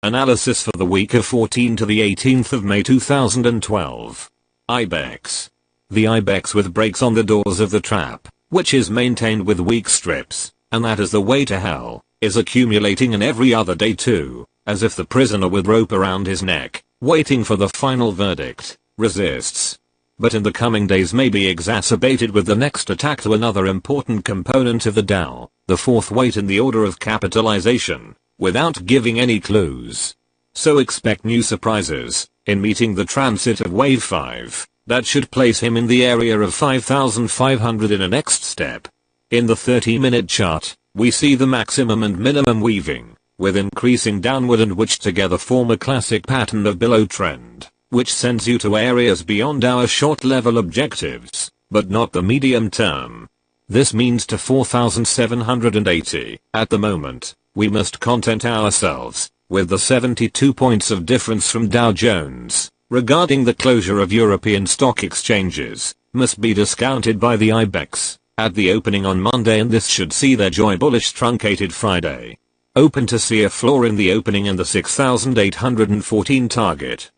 Analysis for the week of 14 to the 18th of May 2012. IBEX. The IBEX with brakes on the doors of the trap, which is maintained with weak strips, and that is the way to hell, is accumulating in every other day too, as if the prisoner with rope around his neck, waiting for the final verdict, resists. But in the coming days may be exacerbated with the next attack to another important component of the Dow, the fourth weight in the order of capitalization, without giving any clues. So expect new surprises, in meeting the transit of wave 5, that should place him in the area of 5,500 in a next step. In the 30-minute chart, we see the maximum and minimum weaving, with increasing downward and which together form a classic pattern of below trend, which sends you to areas beyond our short level objectives, but not the medium term. This means to 4,780, at the moment, we must content ourselves with the 72 points of difference from Dow Jones, regarding the closure of European stock exchanges, must be discounted by the IBEX at the opening on Monday, and this should see their joy bullish truncated Friday. Open to see a floor in the opening and the 6,814 target.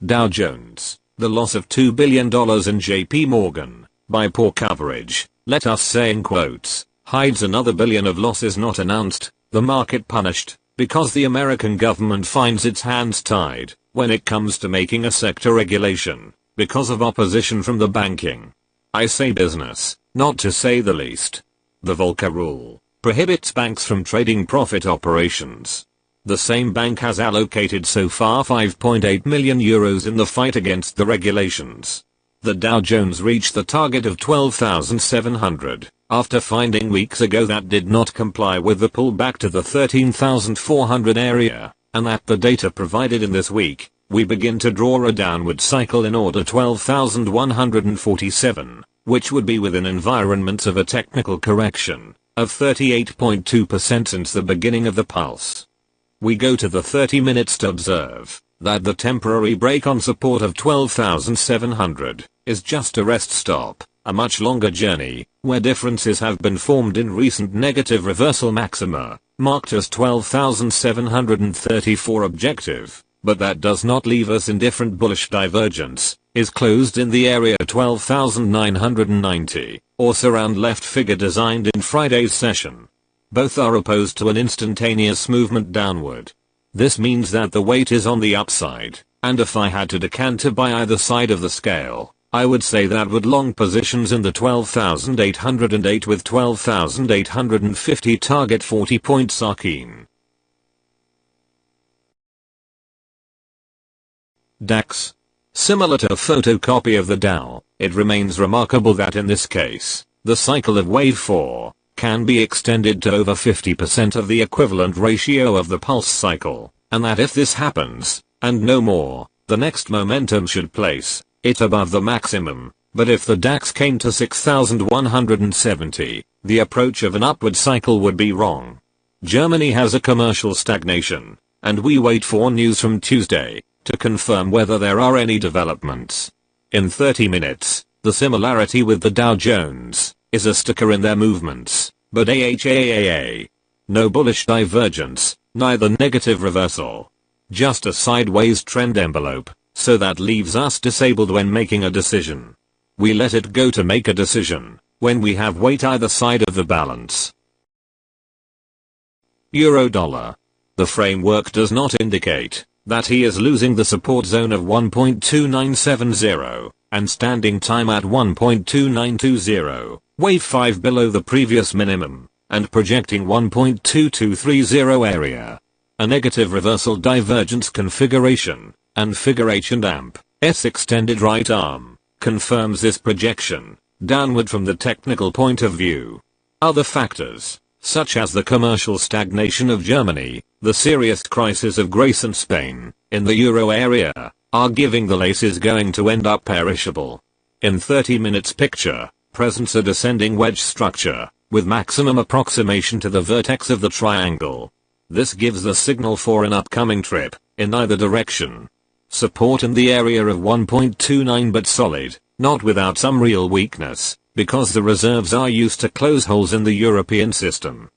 Dow Jones, the loss of $2 billion in JP Morgan, by poor coverage, let us say in quotes, hides another billion of losses not announced, the market punished, because the American government finds its hands tied, when it comes to making a sector regulation, because of opposition from the banking. I say business, not to say the least. The Volcker rule prohibits banks from trading profit operations. The same bank has allocated so far 5.8 million euros in the fight against the regulations. The Dow Jones reached the target of 12,700, after finding weeks ago that did not comply with the pullback to the 13,400 area, and that the data provided in this week, we begin to draw a downward cycle in order 12,147, which would be within environments of a technical correction of 38.2% since the beginning of the pulse. We go to the 30 minutes to observe that the temporary break on support of 12,700 is just a rest stop, a much longer journey, where differences have been formed in recent negative reversal maxima, marked as 12,734 objective, but that does not leave us indifferent. Bullish divergence is closed in the area 12,990, or surround left figure designed in Friday's session. Both are opposed to an instantaneous movement downward. This means that the weight is on the upside, and if I had to decanter by either side of the scale, I would say that would long positions in the 12,808 with 12,850 target 40 points are keen. DAX. Similar to a photocopy of the Dow, it remains remarkable that in this case, the cycle of wave 4 can be extended to over 50% of the equivalent ratio of the pulse cycle, and that if this happens, and no more, the next momentum should place it above the maximum. But if the DAX came to 6,170, the approach of an upward cycle would be wrong. Germany has a commercial stagnation, and we wait for news from Tuesday to confirm whether there are any developments. In 30 minutes, the similarity with the Dow Jones is a sticker in their movements, but AHAAA. No bullish divergence, neither negative reversal. Just a sideways trend envelope, so that leaves us disabled when making a decision. We let it go to make a decision, when we have weight either side of the balance. Euro dollar. The framework does not indicate that he is losing the support zone of 1.2970, and standing time at 1.2920, wave 5 below the previous minimum, and projecting 1.2230 area. A negative reversal divergence configuration, and figure H and AMP, S extended right arm, confirms this projection, downward from the technical point of view. Other factors, such as the commercial stagnation of Germany, the serious crisis of Greece and Spain, in the euro area, are giving the laces going to end up perishable. In 30 minutes picture, presents a descending wedge structure, with maximum approximation to the vertex of the triangle. This gives the signal for an upcoming trip, in either direction. Support in the area of 1.29 but solid, not without some real weakness, because the reserves are used to close holes in the European system.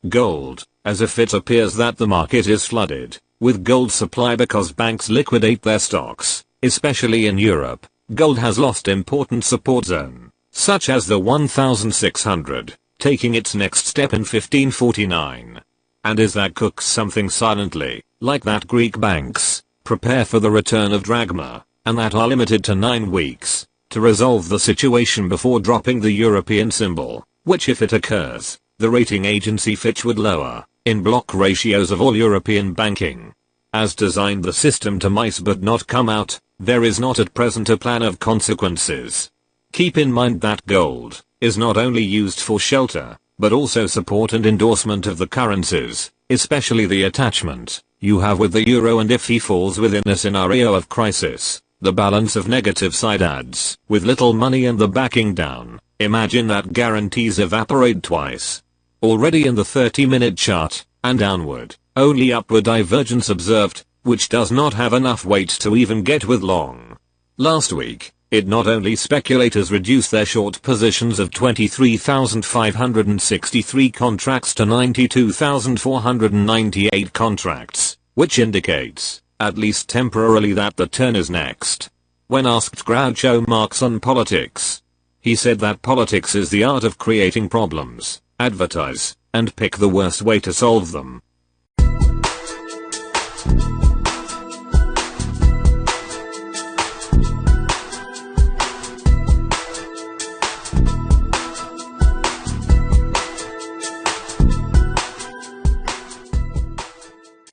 Gold, as if it appears that the market is flooded with gold supply because banks liquidate their stocks, especially in Europe. Gold has lost important support zone, such as the 1600, taking its next step in 1549. And is that cooks something silently, like that Greek banks prepare for the return of drachma, and that are limited to 9 weeks to resolve the situation before dropping the European symbol, which if it occurs, the rating agency Fitch would lower in block ratios of all European banking. As designed the system to mice but not come out, there is not at present a plan of consequences. Keep in mind that gold is not only used for shelter, but also support and endorsement of the currencies, especially the attachment you have with the euro, and if he falls within a scenario of crisis, the balance of negative side adds, with little money and the backing down. Imagine that guarantees evaporate twice. Already in the 30-minute chart, and downward, only upward divergence observed, which does not have enough weight to even get with long. Last week, it not only speculators reduced their short positions of 23,563 contracts to 92,498 contracts, which indicates, at least temporarily, that the turn is next. When asked Groucho Marx on politics, he said that politics is the art of creating problems, advertise, and pick the worst way to solve them.